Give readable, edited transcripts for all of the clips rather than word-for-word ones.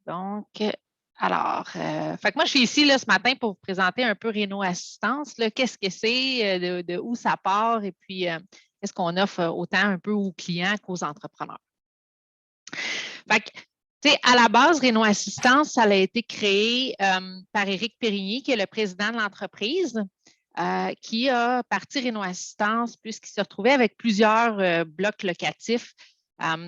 Donc, fait que moi, je suis ici là, ce matin pour vous présenter un peu Réno Assistance. Qu'est-ce que c'est, de où ça part et puis qu'est-ce qu'on offre autant un peu aux clients qu'aux entrepreneurs. Fait que, tu sais, à la base, Réno Assistance, ça a été créé par Éric Périgny, qui est le président de l'entreprise, qui a parti Réno Assistance puisqu'il se retrouvait avec plusieurs blocs locatifs.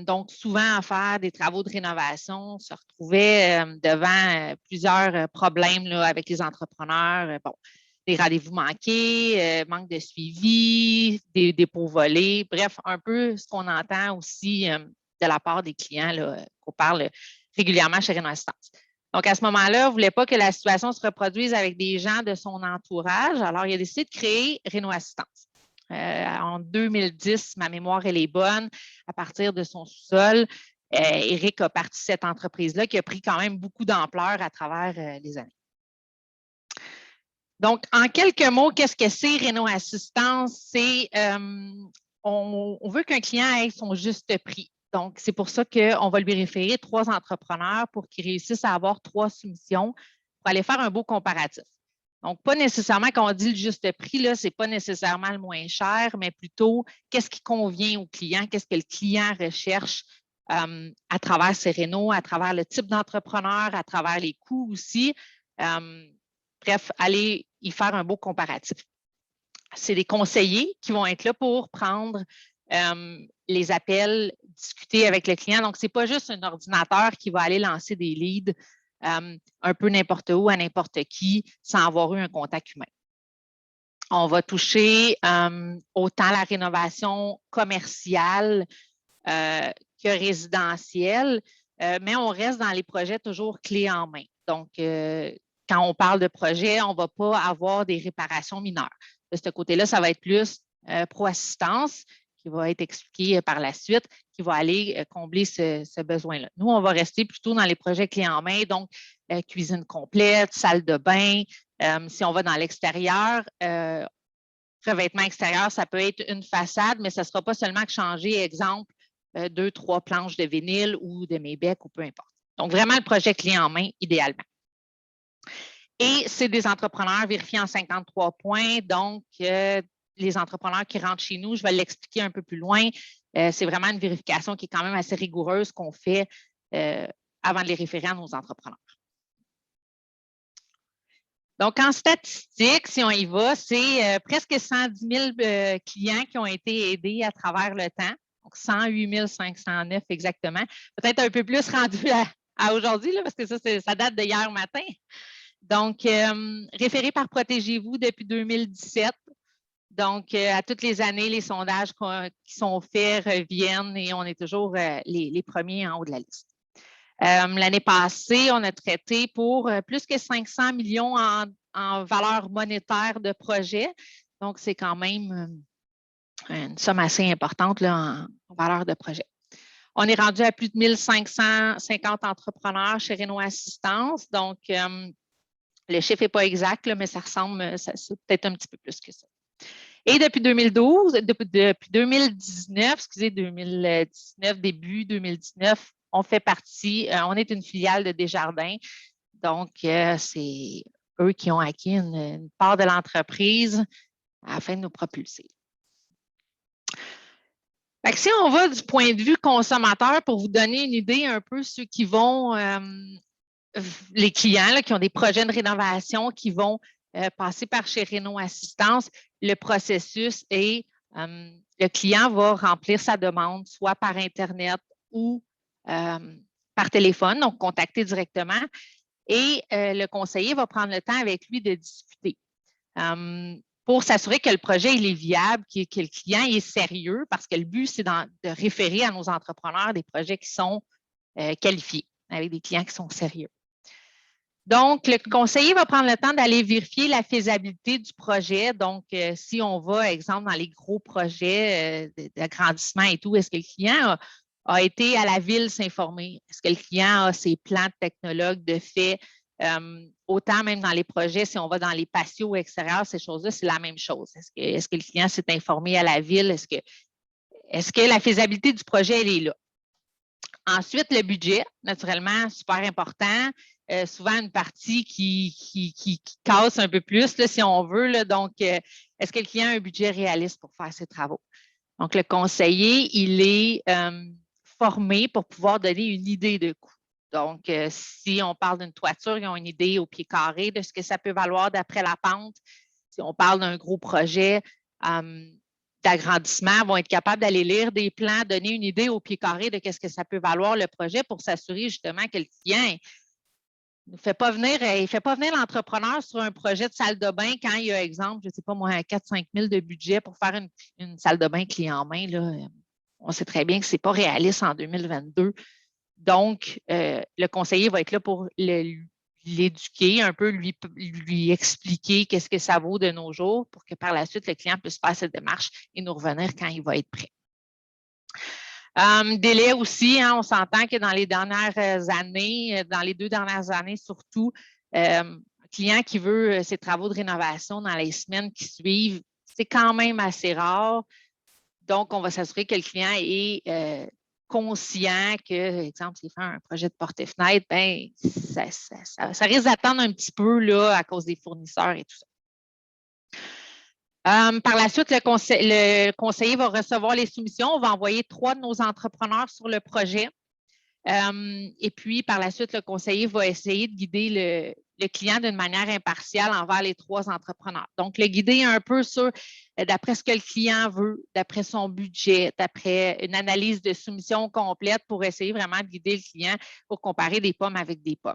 Donc, souvent à faire des travaux de rénovation, on se retrouvait devant plusieurs problèmes là, avec les entrepreneurs. Bon, des rendez-vous manqués, manque de suivi, des dépôts volés, bref, un peu ce qu'on entend aussi de la part des clients qu'on parle régulièrement chez Réno Assistance. Donc, à ce moment-là, il ne voulait pas que la situation se reproduise avec des gens de son entourage. Alors, il a décidé de créer Réno Assistance. En 2010, ma mémoire, elle est bonne, à partir de son sous-sol, Éric a parti cette entreprise-là qui a pris quand même beaucoup d'ampleur à travers les années. Donc, en quelques mots, qu'est-ce que c'est Réno Assistance? C'est, on veut qu'un client ait son juste prix. Donc, c'est pour ça qu'on va lui référer 3 entrepreneurs pour qu'ils réussissent à avoir 3 soumissions pour aller faire un beau comparatif. Donc, pas nécessairement quand on dit le juste prix, ce n'est pas nécessairement le moins cher, mais plutôt qu'est-ce qui convient au client, qu'est-ce que le client recherche à travers ses rénaux, à travers le type d'entrepreneur, à travers les coûts aussi. Bref, aller y faire un beau comparatif. C'est des conseillers qui vont être là pour prendre les appels, discuter avec le client. Donc, ce n'est pas juste un ordinateur qui va aller lancer des leads un peu n'importe où, à n'importe qui, sans avoir eu un contact humain. On va toucher autant la rénovation commerciale que résidentielle, mais on reste dans les projets toujours clés en main. Donc, quand on parle de projet, on ne va pas avoir des réparations mineures. De ce côté-là, ça va être plus pro-assistance, qui va être expliqué par la suite, qui va aller combler ce besoin-là. Nous, on va rester plutôt dans les projets clés en main, donc cuisine complète, salle de bain. Si on va dans l'extérieur, revêtement extérieur, ça peut être une façade, mais ce ne sera pas seulement que changer, exemple, 2, 3 planches de vinyle ou de Mébec ou peu importe. Donc, vraiment le projet clé en main, idéalement. Et c'est des entrepreneurs vérifiés en 53 points. Donc, les entrepreneurs qui rentrent chez nous, je vais l'expliquer un peu plus loin. C'est vraiment une vérification qui est quand même assez rigoureuse qu'on fait avant de les référer à nos entrepreneurs. Donc, en statistique, si on y va, c'est presque 110 000 clients qui ont été aidés à travers le temps. Donc, 108 509 exactement. Peut-être un peu plus rendu à aujourd'hui, parce que ça date de hier matin. Donc, référé par Protégez-vous depuis 2017. Donc, à toutes les années, les sondages qui sont faits reviennent et on est toujours les premiers en haut de la liste. L'année passée, on a traité pour plus que 500 millions en valeur monétaire de projets. Donc, c'est quand même une somme assez importante là, en valeur de projet. On est rendu à plus de 1550 entrepreneurs chez Réno Assistance. Donc, le chiffre n'est pas exact, là, mais ça ressemble, c'est peut-être un petit peu plus que ça. Et depuis 2019, début 2019, on fait partie, on est une filiale de Desjardins. Donc, c'est eux qui ont acquis une part de l'entreprise afin de nous propulser. Fait que si on va du point de vue consommateur, pour vous donner une idée un peu, ceux qui vont, les clients là, qui ont des projets de rénovation, qui vont passer par chez Réno Assistance, le processus est, le client va remplir sa demande, soit par Internet ou par téléphone, donc contacter directement. Et le conseiller va prendre le temps avec lui de discuter pour s'assurer que le projet il est viable, que le client est sérieux, parce que le but, c'est de référer à nos entrepreneurs des projets qui sont qualifiés, avec des clients qui sont sérieux. Donc, le conseiller va prendre le temps d'aller vérifier la faisabilité du projet. Donc, si on va, exemple, dans les gros projets d'agrandissement et tout, est-ce que le client a été à la ville s'informer? Est-ce que le client a ses plans de technologue de fait? Autant même dans les projets, si on va dans les patios extérieurs, ces choses-là, c'est la même chose. Est-ce que le client s'est informé à la ville? Est-ce que la faisabilité du projet, elle est là? Ensuite, le budget, naturellement, super important. Souvent, une partie qui casse un peu plus, là, si on veut. Là. Donc, est-ce que le client a un budget réaliste pour faire ses travaux? Donc, le conseiller, il est formé pour pouvoir donner une idée de coût. Donc, si on parle d'une toiture, ils ont une idée au pied carré de ce que ça peut valoir d'après la pente. Si on parle d'un gros projet d'agrandissement, vont être capables d'aller lire des plans, donner une idée au pied carré de ce que ça peut valoir le projet pour s'assurer justement que le client ne fait pas venir, l'entrepreneur sur un projet de salle de bain quand il y a, exemple, je ne sais pas moi, 4-5 000 de budget pour faire une salle de bain clé en main. Là. On sait très bien que ce n'est pas réaliste en 2022. Donc, le conseiller va être là pour l'éduquer, un peu lui expliquer qu'est-ce que ça vaut de nos jours pour que par la suite, le client puisse faire cette démarche et nous revenir quand il va être prêt. Délai aussi, hein, on s'entend que dans les dernières années, dans les 2 dernières années surtout, un client qui veut ses travaux de rénovation dans les semaines qui suivent, c'est quand même assez rare. Donc, on va s'assurer que le client est conscient que, exemple, s'il fait un projet de porte et fenêtre, ben, ça risque d'attendre un petit peu là, à cause des fournisseurs et tout ça. Par la suite, le conseiller va recevoir les soumissions. On va envoyer 3 de nos entrepreneurs sur le projet. Et puis, par la suite, le conseiller va essayer de guider le client d'une manière impartiale envers les 3 entrepreneurs. Donc, le guider un peu sur, d'après ce que le client veut, d'après son budget, d'après une analyse de soumission complète pour essayer vraiment de guider le client pour comparer des pommes avec des pommes.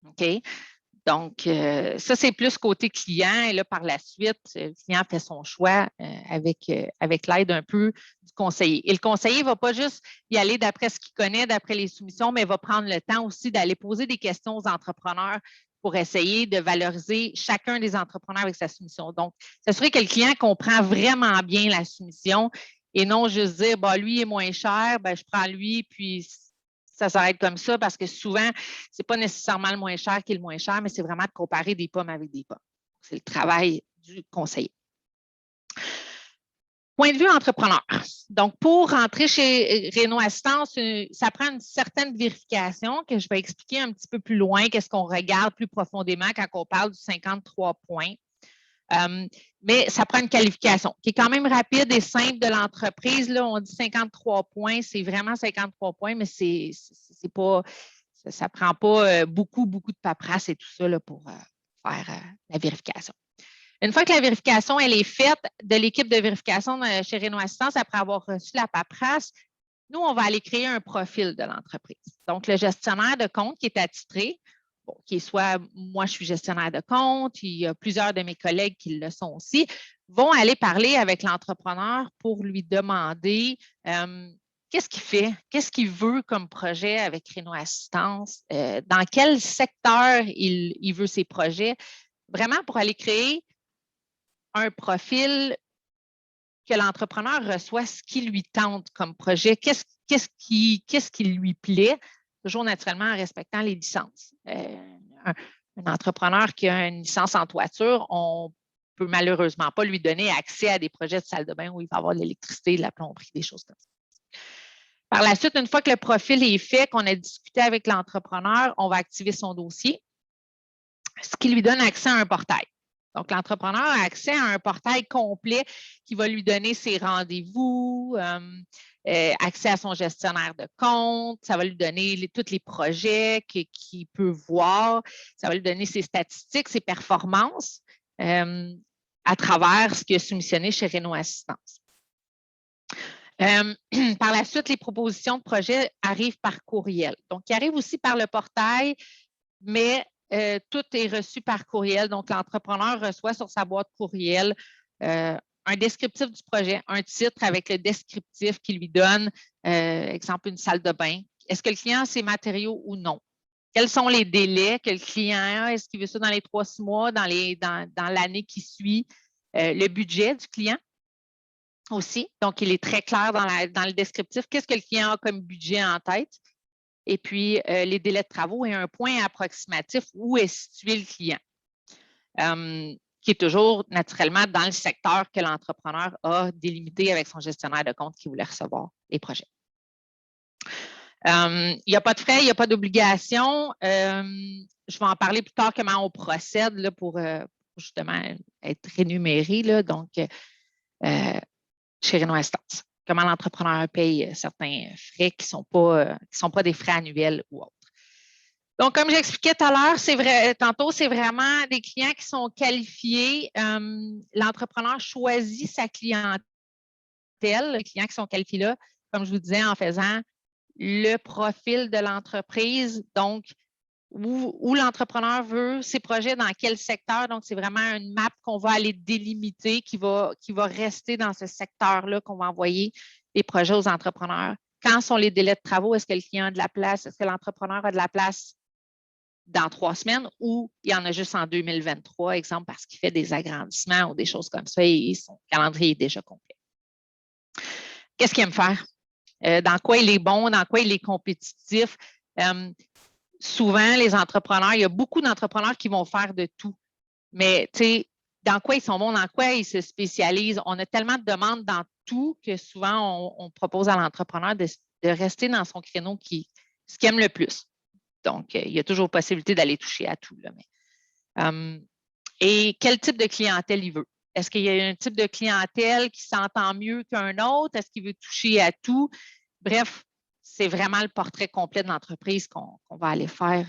OK? Donc, ça, c'est plus côté client. Et là, par la suite, le client fait son choix avec l'aide un peu du conseiller. Et le conseiller ne va pas juste y aller d'après ce qu'il connaît, d'après les soumissions, mais va prendre le temps aussi d'aller poser des questions aux entrepreneurs pour essayer de valoriser chacun des entrepreneurs avec sa soumission. Donc, s'assurer que le client comprend vraiment bien la soumission et non juste dire, bah, lui est moins cher, ben, je prends lui, puis ça s'arrête comme ça parce que souvent, ce n'est pas nécessairement le moins cher qui est le moins cher, mais c'est vraiment de comparer des pommes avec des pommes. C'est le travail du conseiller. Point de vue entrepreneur. Donc, pour rentrer chez Réno Assistance, ça prend une certaine vérification que je vais expliquer un petit peu plus loin, qu'est-ce qu'on regarde plus profondément quand on parle du 53 points. Mais ça prend une qualification qui est quand même rapide et simple de l'entreprise. Là, on dit 53 points, c'est vraiment 53 points, mais c'est pas, ça ne prend pas beaucoup de paperasse et tout ça là, pour faire la vérification. Une fois que la vérification elle est faite de l'équipe de vérification chez Réno Assistance, après avoir reçu la paperasse, nous, on va aller créer un profil de l'entreprise. Donc, le gestionnaire de compte qui est attitré, bon, qui est soit moi, je suis gestionnaire de compte, il y a plusieurs de mes collègues qui le sont aussi, vont aller parler avec l'entrepreneur pour lui demander qu'est-ce qu'il fait, qu'est-ce qu'il veut comme projet avec Réno Assistance, dans quel secteur il veut ses projets, vraiment pour aller créer un profil que l'entrepreneur reçoit ce qui lui tente comme projet, qu'est-ce qui lui plaît, toujours naturellement en respectant les licences. Un entrepreneur qui a une licence en toiture, on ne peut malheureusement pas lui donner accès à des projets de salle de bain où il va avoir de l'électricité, de la plomberie, des choses comme ça. Par la suite, une fois que le profil est fait, qu'on a discuté avec l'entrepreneur, on va activer son dossier, ce qui lui donne accès à un portail. Donc, l'entrepreneur a accès à un portail complet qui va lui donner ses rendez-vous, accès à son gestionnaire de compte, ça va lui donner tous les projets qu'il peut voir, ça va lui donner ses statistiques, ses performances à travers ce qu'il a soumissionné chez Réno Assistance. Par la suite, les propositions de projet arrivent par courriel. Donc, ils arrivent aussi par le portail, mais tout est reçu par courriel. Donc, l'entrepreneur reçoit sur sa boîte courriel un descriptif du projet, un titre avec le descriptif qui lui donne, exemple, une salle de bain. Est-ce que le client a ses matériaux ou non? Quels sont les délais que le client a? Est-ce qu'il veut ça dans les 3-6 mois, dans l'année qui suit? Le budget du client aussi. Donc, il est très clair dans le descriptif. Qu'est-ce que le client a comme budget en tête? Et puis, les délais de travaux et un point approximatif où est situé le client, qui est toujours naturellement dans le secteur que l'entrepreneur a délimité avec son gestionnaire de compte qui voulait recevoir les projets. Il n'y a pas de frais, il n'y a pas d'obligation. Je vais en parler plus tard comment on procède là, pour justement être rémunéré. Là, donc, chez Renault Assistance, comment l'entrepreneur paye certains frais qui ne sont pas des frais annuels ou autres. Donc, comme j'expliquais tout à l'heure, tantôt, c'est vraiment des clients qui sont qualifiés. L'entrepreneur choisit sa clientèle, les clients qui sont qualifiés là, comme je vous disais, en faisant le profil de l'entreprise, donc où l'entrepreneur veut ses projets, dans quel secteur. Donc, c'est vraiment une map qu'on va aller délimiter, qui va rester dans ce secteur-là, qu'on va envoyer les projets aux entrepreneurs. Quand sont les délais de travaux? Est-ce que le client a de la place? Est-ce que l'entrepreneur a de la place dans 3 semaines ou il y en a juste en 2023, exemple, parce qu'il fait des agrandissements ou des choses comme ça et son calendrier est déjà complet. Qu'est-ce qu'il aime faire? Dans quoi il est bon? Dans quoi il est compétitif? Souvent, les entrepreneurs, il y a beaucoup d'entrepreneurs qui vont faire de tout. Mais, tu sais, dans quoi ils sont bons, dans quoi ils se spécialisent? On a tellement de demandes dans tout que souvent, on propose à l'entrepreneur de rester dans son créneau ce qu'il aime le plus. Donc, il y a toujours possibilité d'aller toucher à tout. Là, et quel type de clientèle il veut? Est-ce qu'il y a un type de clientèle qui s'entend mieux qu'un autre? Est-ce qu'il veut toucher à tout? Bref, c'est vraiment le portrait complet de l'entreprise qu'on va aller faire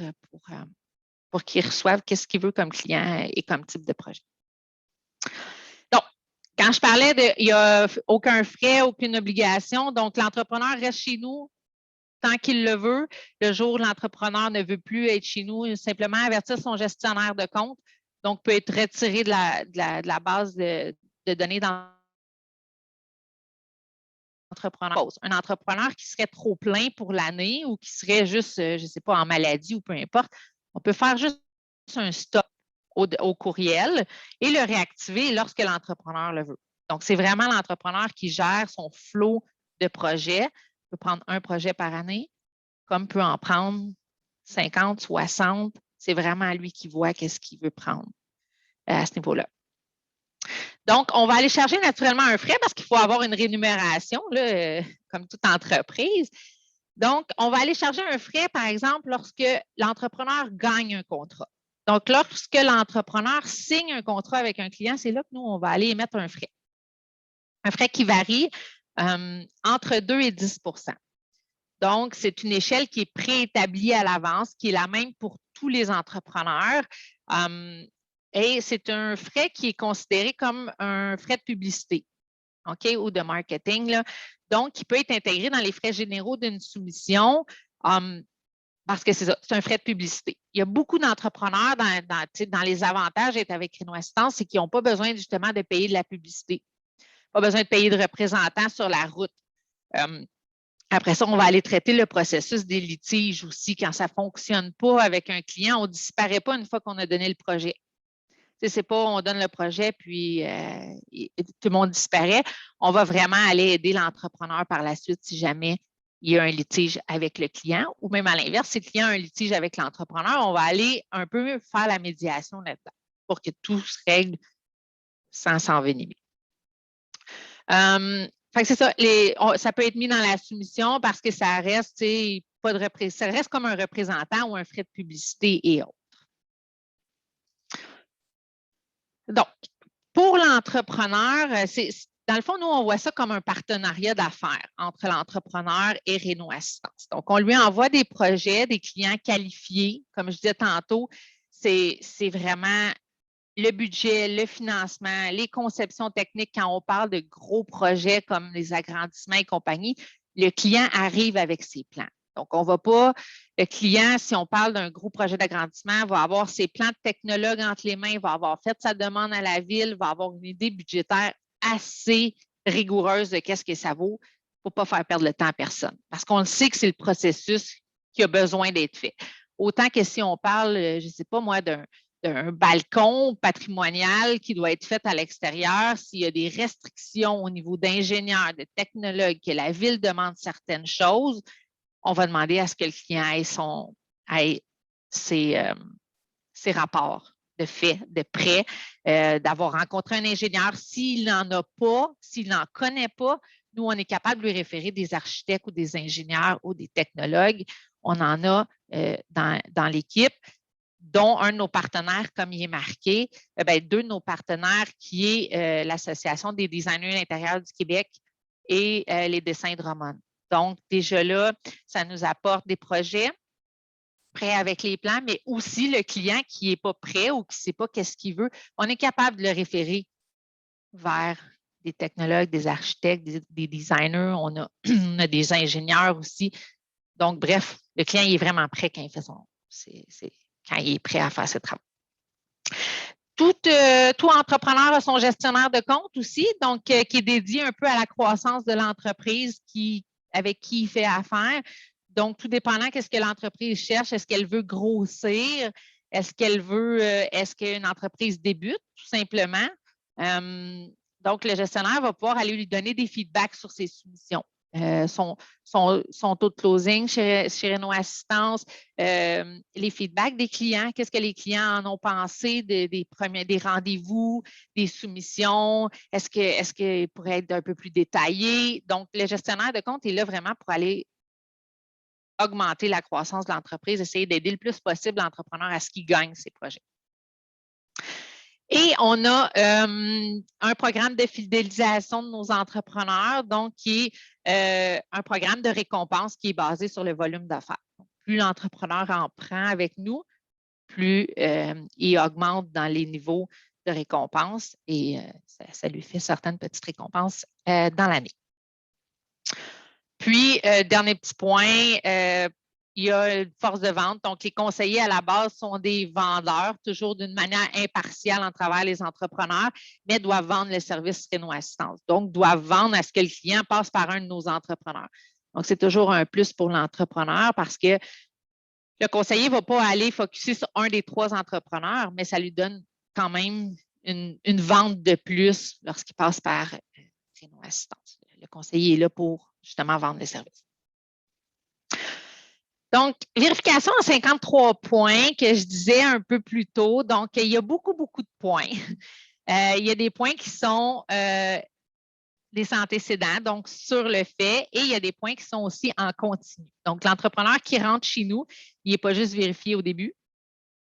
pour qu'il reçoive qu'est-ce qu'il veut comme client et comme type de projet. Donc, quand je parlais il n'y a aucun frais, aucune obligation, donc l'entrepreneur reste chez nous tant qu'il le veut. Le jour où l'entrepreneur ne veut plus être chez nous, simplement avertir son gestionnaire de compte, donc peut être retiré de la base de données dans l'entrepreneur. Un entrepreneur qui serait trop plein pour l'année ou qui serait juste, je ne sais pas, en maladie ou peu importe, on peut faire juste un stop au courriel et le réactiver lorsque l'entrepreneur le veut. Donc, c'est vraiment l'entrepreneur qui gère son flot de projets. Il peut prendre un projet par année, comme peut en prendre 50, 60. C'est vraiment lui qui voit qu'est-ce qu'il veut prendre à ce niveau-là. Donc, on va aller charger naturellement un frais parce qu'il faut avoir une rémunération, là, comme toute entreprise. Donc, on va aller charger un frais, par exemple, lorsque l'entrepreneur gagne un contrat. Donc, lorsque l'entrepreneur signe un contrat avec un client, c'est là que nous, on va aller émettre un frais. Un frais qui varie entre 2 et 10 %. Donc, c'est une échelle qui est préétablie à l'avance, qui est la même pour tous les entrepreneurs. Et c'est un frais qui est considéré comme un frais de publicité, OK, ou de marketing, là. Donc, qui peut être intégré dans les frais généraux d'une soumission parce que c'est ça, c'est un frais de publicité. Il y a beaucoup d'entrepreneurs dans les avantages d'être avec Renault Assistance, c'est qu'ils n'ont pas besoin justement de payer de la publicité, pas besoin de payer de représentants sur la route. Après ça, on va aller traiter le processus des litiges aussi. Quand ça ne fonctionne pas avec un client, on ne disparaît pas une fois qu'on a donné le projet. C'est pas on donne le projet puis tout le monde disparaît. On va vraiment aller aider l'entrepreneur par la suite si jamais il y a un litige avec le client ou même à l'inverse, si le client a un litige avec l'entrepreneur, on va aller un peu faire la médiation là-dedans pour que tout se règle sans s'envenimer. C'est ça, ça peut être mis dans la soumission parce que ça reste, ça reste comme un représentant ou un frais de publicité et autres. Donc, pour l'entrepreneur, dans le fond, nous, on voit ça comme un partenariat d'affaires entre l'entrepreneur et Renault Assistance. Donc, on lui envoie des projets, des clients qualifiés. Comme je disais tantôt, c'est vraiment le budget, le financement, les conceptions techniques. Quand on parle de gros projets comme les agrandissements et compagnie, le client arrive avec ses plans. Donc, on ne va pas, le client, si on parle d'un gros projet d'agrandissement, va avoir ses plans de technologue entre les mains, va avoir fait sa demande à la ville, va avoir une idée budgétaire assez rigoureuse de qu'est-ce que ça vaut pour ne pas faire perdre le temps à personne. Parce qu'on sait que c'est le processus qui a besoin d'être fait. Autant que si on parle, je ne sais pas moi, d'un balcon patrimonial qui doit être fait à l'extérieur, s'il y a des restrictions au niveau d'ingénieurs, de technologues, que la ville demande certaines choses, on va demander à ce que le client ait ses rapports de fait, de prêt, d'avoir rencontré un ingénieur. S'il n'en a pas, s'il n'en connaît pas, nous, on est capable de lui référer des architectes ou des ingénieurs ou des technologues. On en a dans l'équipe, dont un de nos partenaires, comme il est marqué, deux de nos partenaires qui est l'Association des designers à l'intérieur du Québec et les dessins Drummond. Donc, déjà là, ça nous apporte des projets prêts avec les plans, mais aussi le client qui n'est pas prêt ou qui ne sait pas qu'est-ce qu'il veut, on est capable de le référer vers des technologues, des architectes, des designers, on a des ingénieurs aussi. Donc, bref, le client il est vraiment prêt quand il fait quand il est prêt à faire ses travaux. Tout entrepreneur a son gestionnaire de compte aussi, donc qui est dédié un peu à la croissance de l'entreprise avec qui il fait affaire. Donc, tout dépendant qu'est-ce que l'entreprise cherche, est-ce qu'elle veut grossir, est-ce qu'une entreprise débute, tout simplement. Donc, le gestionnaire va pouvoir aller lui donner des feedbacks sur ses soumissions. Son taux de closing chez Renault Assistance, les feedbacks des clients, qu'est-ce que les clients en ont pensé des rendez-vous, des soumissions, est-ce qu'il pourrait être un peu plus détaillé? Donc, le gestionnaire de compte est là vraiment pour aller augmenter la croissance de l'entreprise, essayer d'aider le plus possible l'entrepreneur à ce qu'il gagne ses projets. Et on a un programme de fidélisation de nos entrepreneurs, donc qui est un programme de récompense qui est basé sur le volume d'affaires. Plus l'entrepreneur en prend avec nous, plus il augmente dans les niveaux de récompense et ça lui fait certaines petites récompenses dans l'année. Puis, dernier petit point, il y a une force de vente. Donc, les conseillers à la base sont des vendeurs, toujours d'une manière impartiale en travers les entrepreneurs, mais doivent vendre le service Renault Assistance. Donc, doivent vendre à ce que le client passe par un de nos entrepreneurs. Donc, c'est toujours un plus pour l'entrepreneur parce que le conseiller ne va pas aller focusser sur un des 3 entrepreneurs, mais ça lui donne quand même une vente de plus lorsqu'il passe par Renault Assistance. Le conseiller est là pour justement vendre les services. Donc, vérification en 53 points que je disais un peu plus tôt. Donc, il y a beaucoup de points. Il y a des points qui sont des antécédents, donc sur le fait, et il y a des points qui sont aussi en continu. Donc, l'entrepreneur qui rentre chez nous, il n'est pas juste vérifié au début,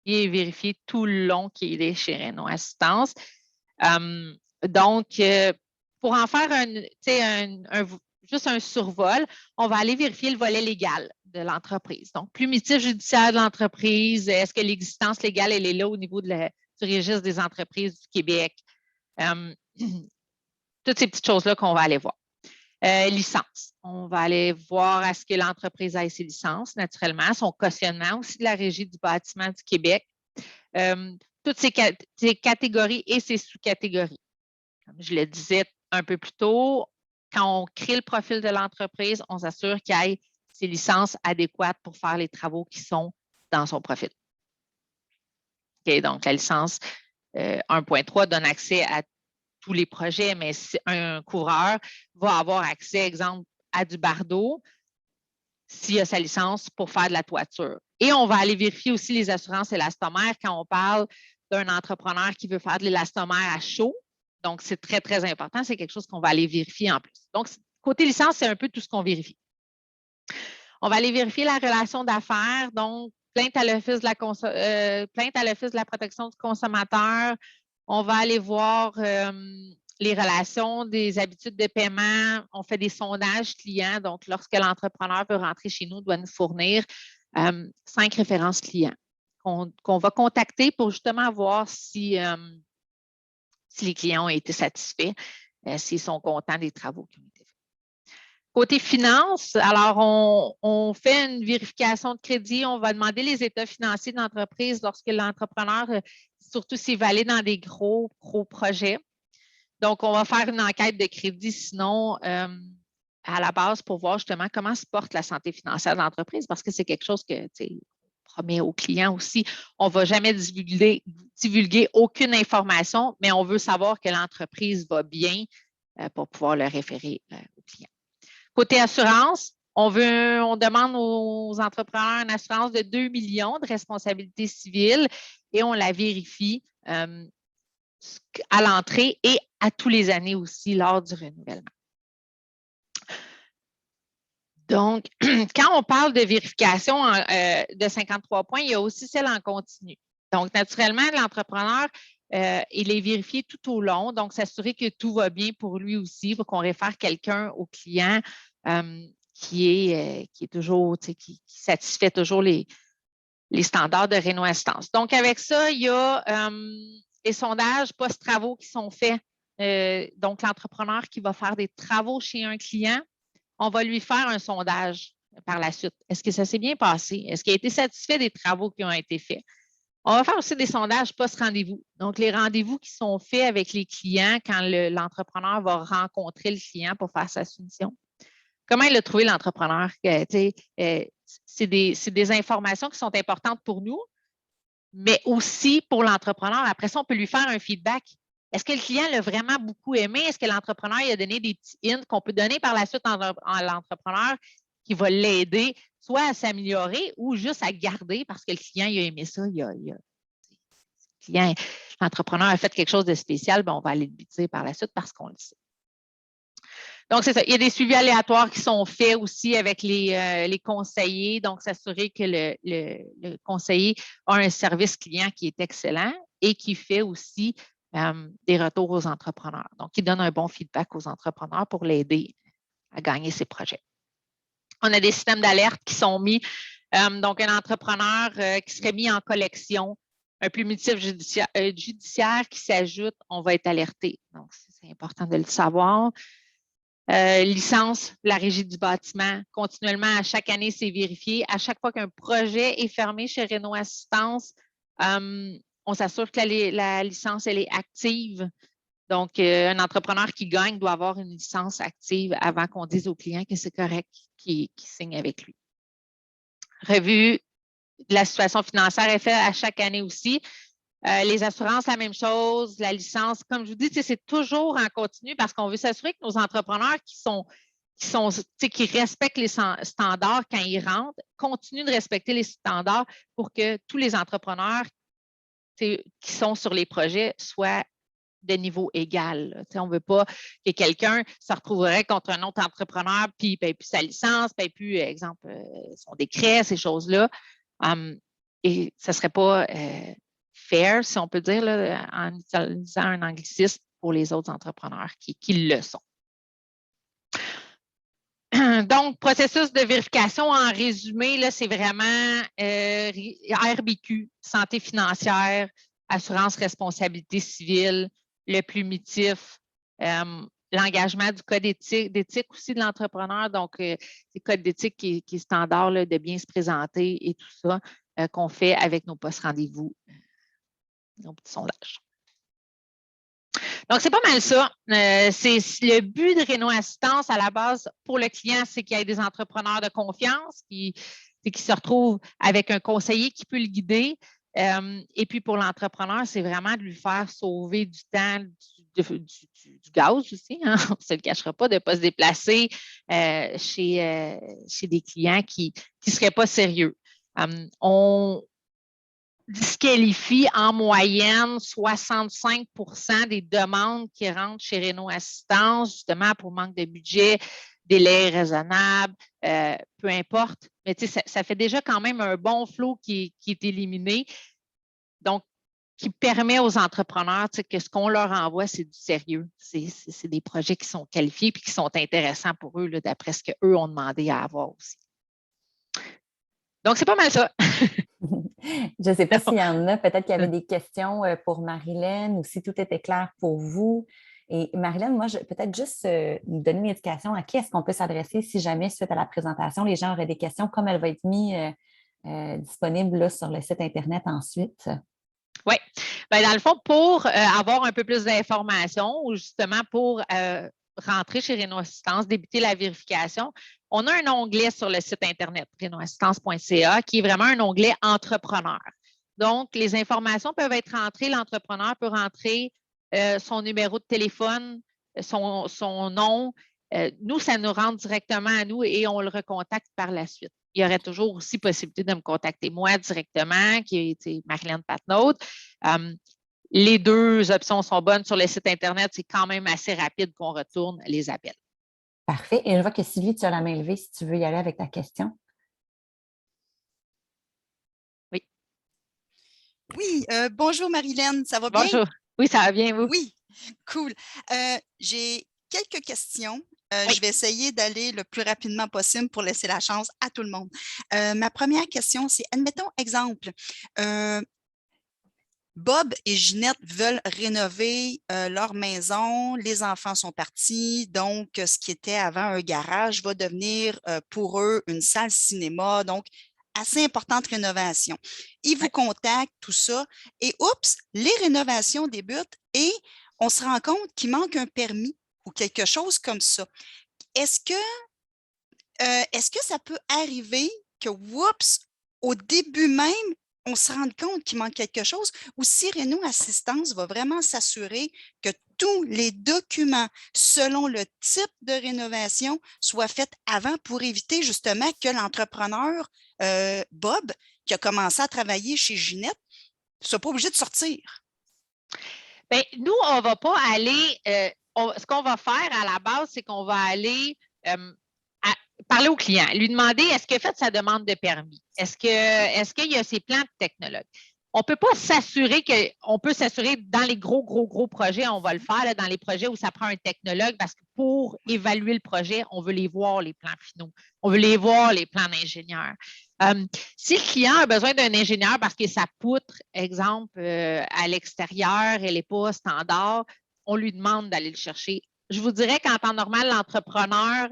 il est vérifié tout le long qu'il est chez Renault Assistance. Donc, pour en faire juste un survol, on va aller vérifier le volet légal de l'entreprise. Donc, plumitif judiciaire de l'entreprise, est-ce que l'existence légale, elle est là au niveau du registre des entreprises du Québec? Toutes ces petites choses-là qu'on va aller voir. Licence. On va aller voir à ce que l'entreprise ait ses licences, naturellement, son cautionnement aussi de la Régie du bâtiment du Québec. Toutes ces catégories et ces sous-catégories. Comme je le disais un peu plus tôt, quand on crée le profil de l'entreprise, on s'assure qu'il y ait ses licences adéquates pour faire les travaux qui sont dans son profil. Okay, donc, la licence 1.3 donne accès à tous les projets, mais un couvreur va avoir accès, exemple, à du bardeau s'il a sa licence pour faire de la toiture. Et on va aller vérifier aussi les assurances élastomères quand on parle d'un entrepreneur qui veut faire de l'élastomère à chaud. Donc, c'est très, très important. C'est quelque chose qu'on va aller vérifier en plus. Donc, côté licence, c'est un peu tout ce qu'on vérifie. On va aller vérifier la relation d'affaires. Donc, plainte à l'Office de la protection du consommateur. On va aller voir les relations, des habitudes de paiement. On fait des sondages clients. Donc, lorsque l'entrepreneur veut rentrer chez nous, doit nous fournir 5 références clients qu'on va contacter pour justement voir si les clients ont été satisfaits, s'ils sont contents des travaux qui ont été faits. Côté finances, alors on fait une vérification de crédit, on va demander les états financiers de l'entreprise lorsque l'entrepreneur, surtout s'il va aller dans des gros projets. Donc, on va faire une enquête de crédit sinon à la base pour voir justement comment se porte la santé financière de l'entreprise parce que c'est quelque chose que, tu sais, promet aux clients aussi. On ne va jamais divulguer aucune information, mais on veut savoir que l'entreprise va bien pour pouvoir le référer aux clients. Côté assurance, on demande aux entrepreneurs une assurance de 2 millions de responsabilité civile et on la vérifie à l'entrée et à tous les années aussi lors du renouvellement. Donc, quand on parle de vérification de 53 points, il y a aussi celle en continu. Donc, naturellement, l'entrepreneur, il est vérifié tout au long, donc s'assurer que tout va bien pour lui aussi, pour qu'on réfère quelqu'un au client qui est toujours, qui satisfait toujours les standards de réno-assistance. Donc, avec ça, il y a les sondages post-travaux qui sont faits. Donc, l'entrepreneur qui va faire des travaux chez un client, on va lui faire un sondage par la suite. Est-ce que ça s'est bien passé? Est-ce qu'il a été satisfait des travaux qui ont été faits? On va faire aussi des sondages post-rendez-vous. Donc, les rendez-vous qui sont faits avec les clients quand l'entrepreneur va rencontrer le client pour faire sa soumission. Comment il a trouvé l'entrepreneur? C'est des informations qui sont importantes pour nous, mais aussi pour l'entrepreneur. Après ça, on peut lui faire un feedback. Est-ce que le client l'a vraiment beaucoup aimé? Est-ce que l'entrepreneur a donné des petits hints qu'on peut donner par la suite à l'entrepreneur qui va l'aider soit à s'améliorer ou juste à garder parce que le client il a aimé ça? L'entrepreneur a fait quelque chose de spécial, ben on va aller le dire par la suite parce qu'on le sait. Donc, c'est ça. Il y a des suivis aléatoires qui sont faits aussi avec les conseillers. Donc, s'assurer que le conseiller a un service client qui est excellent et qui fait aussi des retours aux entrepreneurs. Donc, il donne un bon feedback aux entrepreneurs pour l'aider à gagner ses projets. On a des systèmes d'alerte qui sont mis. Donc, un entrepreneur qui serait mis en collection, un plumitif judiciaire qui s'ajoute, on va être alerté. Donc, c'est important de le savoir. Licence, la régie du bâtiment, continuellement, à chaque année, c'est vérifié. À chaque fois qu'un projet est fermé chez Réno-Assistance, on s'assure que la licence, elle est active. Donc, un entrepreneur qui gagne doit avoir une licence active avant qu'on dise au client que c'est correct qu'il signe avec lui. Revue de la situation financière est faite à chaque année aussi. Les assurances, la même chose. La licence, comme je vous dis, c'est toujours en continu parce qu'on veut s'assurer que nos entrepreneurs qui respectent les standards quand ils rentrent, continuent de respecter les standards pour que tous les entrepreneurs qui sont sur les projets soient de niveau égal. On ne veut pas que quelqu'un se retrouverait contre un autre entrepreneur puis ne paye plus sa licence, ne paye plus, exemple, son décret, ces choses-là. Et ce ne serait pas fair, si on peut dire, là, en utilisant un anglicisme pour les autres entrepreneurs qui le sont. Donc, processus de vérification en résumé, c'est vraiment RBQ, santé financière, assurance responsabilité civile, le plumitif, l'engagement du code d'éthique aussi de l'entrepreneur. Donc, c'est le code d'éthique qui est standard là, de bien se présenter et tout ça qu'on fait avec nos post-rendez-vous, nos petits sondages. Donc, c'est pas mal ça. C'est le but de Réno-Assistance à la base pour le client, c'est qu'il y ait des entrepreneurs de confiance qui se retrouvent avec un conseiller qui peut le guider. Et puis pour l'entrepreneur, c'est vraiment de lui faire sauver du temps, du gaz aussi. Hein? On ne se le cachera pas, de ne pas se déplacer chez des clients qui ne seraient pas sérieux. On disqualifie en moyenne 65 des demandes qui rentrent chez Réno-Assistance, justement pour manque de budget, délai raisonnable, peu importe. Mais ça fait déjà quand même un bon flot qui est éliminé. Donc, qui permet aux entrepreneurs que ce qu'on leur envoie, c'est du sérieux. C'est des projets qui sont qualifiés et qui sont intéressants pour eux, d'après ce qu'eux ont demandé à avoir aussi. Donc, c'est pas mal ça. Je ne sais pas s'il y en a, peut-être qu'il y avait des questions pour Marilyn ou si tout était clair pour vous. Et Marilyn, moi, peut-être juste nous donner une indication à qui est-ce qu'on peut s'adresser si jamais, suite à la présentation, les gens auraient des questions, comme elle va être mise disponible là, sur le site Internet ensuite. Oui. Bien, dans le fond, pour avoir un peu plus d'informations ou justement pour rentrer chez Réno-Assistance, débuter la vérification, on a un onglet sur le site Internet, rénoassistance.ca, qui est vraiment un onglet entrepreneur. Donc, les informations peuvent être rentrées, l'entrepreneur peut rentrer son numéro de téléphone, son nom. Nous, ça nous rentre directement à nous et on le recontacte par la suite. Il y aurait toujours aussi possibilité de me contacter moi directement, qui est Marilyn Patnaud. Les deux options sont bonnes sur le site Internet. C'est quand même assez rapide qu'on retourne les appels. Parfait. Et je vois que Sylvie, tu as la main levée si tu veux y aller avec ta question. Oui. Oui, bonjour Marilyn, ça va bien? Bonjour. Oui, ça va bien, vous? Oui, cool. J'ai quelques questions. Oui. Je vais essayer d'aller le plus rapidement possible pour laisser la chance à tout le monde. Ma première question, c'est, admettons, exemple, Bob et Ginette veulent rénover leur maison. Les enfants sont partis. Donc, ce qui était avant un garage va devenir pour eux une salle cinéma. Donc, assez importante rénovation. Ils vous contactent, tout ça. Et oups, les rénovations débutent et on se rend compte qu'il manque un permis ou quelque chose comme ça. Est-ce que ça peut arriver que, oups, au début même, on se rende compte qu'il manque quelque chose, ou si Réno Assistance va vraiment s'assurer que tous les documents selon le type de rénovation soient faits avant pour éviter justement que l'entrepreneur Bob, qui a commencé à travailler chez Ginette, ne soit pas obligé de sortir? Bien, nous, on ne va pas aller. Ce qu'on va faire à la base, c'est qu'on va aller parler au client, lui demander est-ce qu'il a fait sa demande de permis? Est-ce qu'il y a ses plans de technologue? On ne peut pas s'assurer qu'on peut s'assurer dans les gros projets, on va le faire, là, dans les projets où ça prend un technologue, parce que pour évaluer le projet, on veut les voir, les plans finaux. On veut les voir, les plans d'ingénieur. Si le client a besoin d'un ingénieur parce que sa poutre, exemple, à l'extérieur, elle n'est pas standard, on lui demande d'aller le chercher. Je vous dirais qu'en temps normal, l'entrepreneur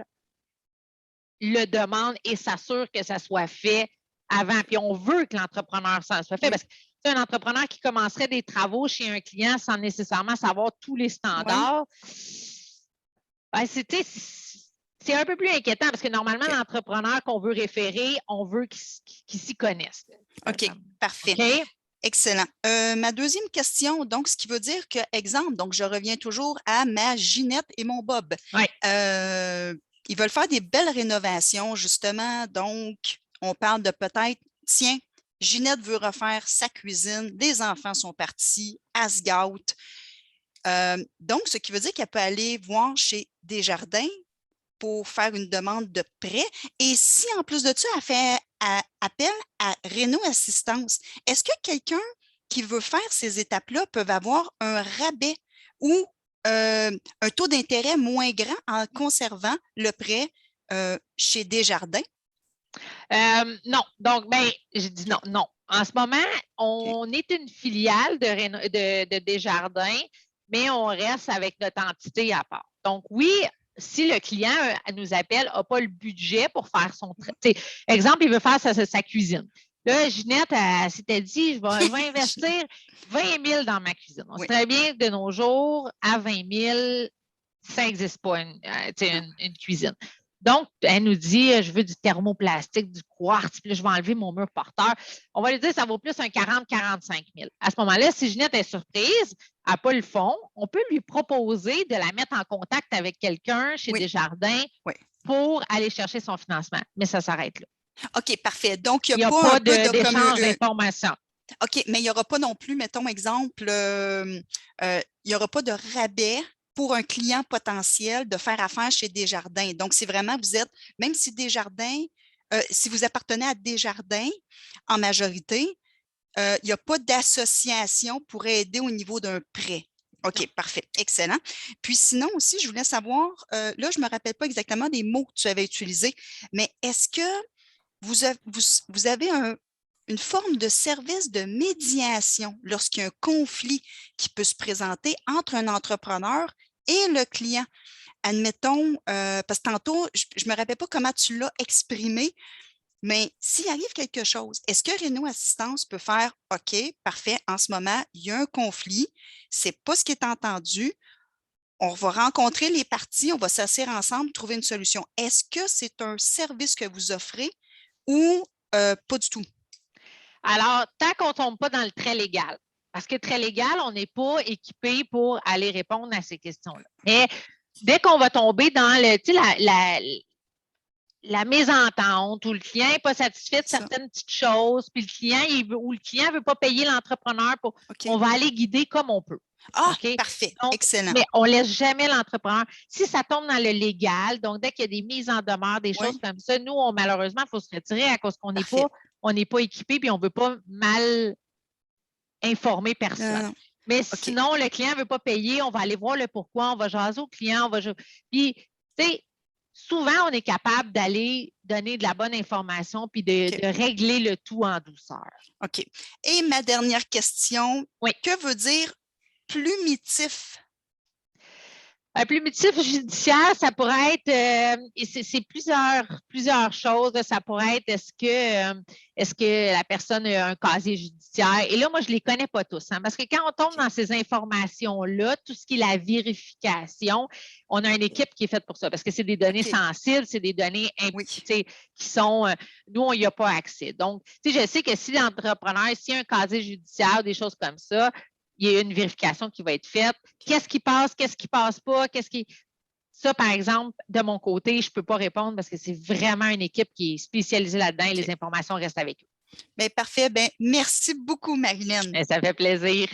le demande et s'assure que ça soit fait avant. Puis on veut que l'entrepreneur ça soit fait, parce que c'est un entrepreneur qui commencerait des travaux chez un client sans nécessairement savoir tous les standards. Ben, c'est un peu plus inquiétant parce que normalement, l'entrepreneur qu'on veut référer, on veut qu'il s'y connaisse. OK, parfait. Okay? Excellent. Ma deuxième question, donc, ce qui veut dire que, exemple, donc je reviens toujours à ma Ginette et mon Bob. Oui. Ils veulent faire des belles rénovations, justement. Donc, on parle de peut-être, tiens, Ginette veut refaire sa cuisine, les enfants sont partis, à Scout. Donc, ce qui veut dire qu'elle peut aller voir chez Desjardins pour faire une demande de prêt. Et si, en plus de ça, elle fait appel à Réno Assistance, est-ce que quelqu'un qui veut faire ces étapes-là peut avoir un rabais ou un taux d'intérêt moins grand en conservant le prêt chez Desjardins? Non. Donc, ben, j'ai dit non, non. En ce moment, on est une filiale de Desjardins, mais on reste avec notre entité à part. Donc, oui, si le client nous appelle, n'a pas le budget pour faire son... Exemple, il veut faire sa cuisine. Là, Ginette, elle s'était dit, je vais investir 20 000 dans ma cuisine. On sait très bien que de nos jours, à 20 000, ça n'existe pas une cuisine. Donc, elle nous dit, je veux du thermoplastique, du quartz, puis là, je vais enlever mon mur porteur. On va lui dire, ça vaut plus un 40-45 000. À ce moment-là, si Ginette est surprise, elle n'a pas le fond, on peut lui proposer de la mettre en contact avec quelqu'un chez Desjardins pour aller chercher son financement. Mais ça s'arrête là. OK, parfait. Donc, il n'y a pas d'échange d'informations. OK, mais il n'y aura pas non plus, mettons, exemple, il n'y aura pas de rabais pour un client potentiel de faire affaire chez Desjardins. Donc, c'est vraiment, vous êtes, même si Desjardins, si vous appartenez à Desjardins en majorité, il n'y a pas d'association pour aider au niveau d'un prêt. OK, parfait, excellent. Puis sinon aussi, je voulais savoir, là, je ne me rappelle pas exactement des mots que tu avais utilisés, mais est-ce que vous avez une forme de service de médiation lorsqu'il y a un conflit qui peut se présenter entre un entrepreneur et le client? Admettons, parce que tantôt, je ne me rappelle pas comment tu l'as exprimé, mais s'il arrive quelque chose, est-ce que Réno Assistance peut faire « OK, parfait, en ce moment, il y a un conflit, ce n'est pas ce qui est entendu, on va rencontrer les parties, on va s'asseoir ensemble, trouver une solution. » Est-ce que c'est un service que vous offrez ou pas du tout? Alors, tant qu'on ne tombe pas dans le très légal, parce que très légal, on n'est pas équipé pour aller répondre à ces questions-là. Mais dès qu'on va tomber dans la mésentente, où le client n'est pas satisfait de Ça. certaines petites choses, puis le client ne veut pas payer l'entrepreneur, OK. on va aller guider comme on peut. Ah, OK? parfait. Donc, Excellent. mais on ne laisse jamais l'entrepreneur. Si ça tombe dans le légal, donc dès qu'il y a des mises en demeure, des choses Oui. comme ça, nous, malheureusement, il faut se retirer à cause qu'on n'est Parfait. pas équipé puis on ne veut pas mal informer personne. Non. Mais OK. sinon, le client ne veut pas payer, on va aller voir le pourquoi, on va jaser au client, Puis, tu sais, souvent, on est capable d'aller donner de la bonne information puis de régler le tout en douceur. OK. Et ma dernière question, Oui. que veut dire plumitif? Un plumitif judiciaire, ça pourrait être, et c'est plusieurs choses. Ça pourrait être, est-ce que la personne a un casier judiciaire? Et là, moi, je ne les connais pas tous. Hein, parce que quand on tombe dans ces informations-là, tout ce qui est la vérification, on a une équipe qui est faite pour ça. Parce que c'est des données sensibles, c'est des données qui sont, nous, on n'y a pas accès. Donc, je sais que si l'entrepreneur, s'il y a un casier judiciaire, des choses comme ça, il y a une vérification qui va être faite. Qu'est-ce qui passe pas? Ça, par exemple, de mon côté, je ne peux pas répondre parce que c'est vraiment une équipe qui est spécialisée là-dedans et les informations restent avec eux. Bien, parfait. Bien, merci beaucoup, Marilyn. Ça fait plaisir.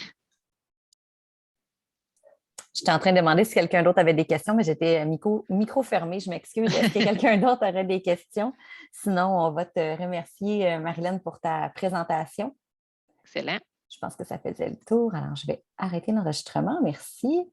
J'étais en train de demander si quelqu'un d'autre avait des questions, mais j'étais micro fermé. Je m'excuse. Est-ce que quelqu'un d'autre aurait des questions? Sinon, on va te remercier, Marilyn, pour ta présentation. Excellent. Je pense que ça faisait le tour. Alors, je vais arrêter l'enregistrement. Merci.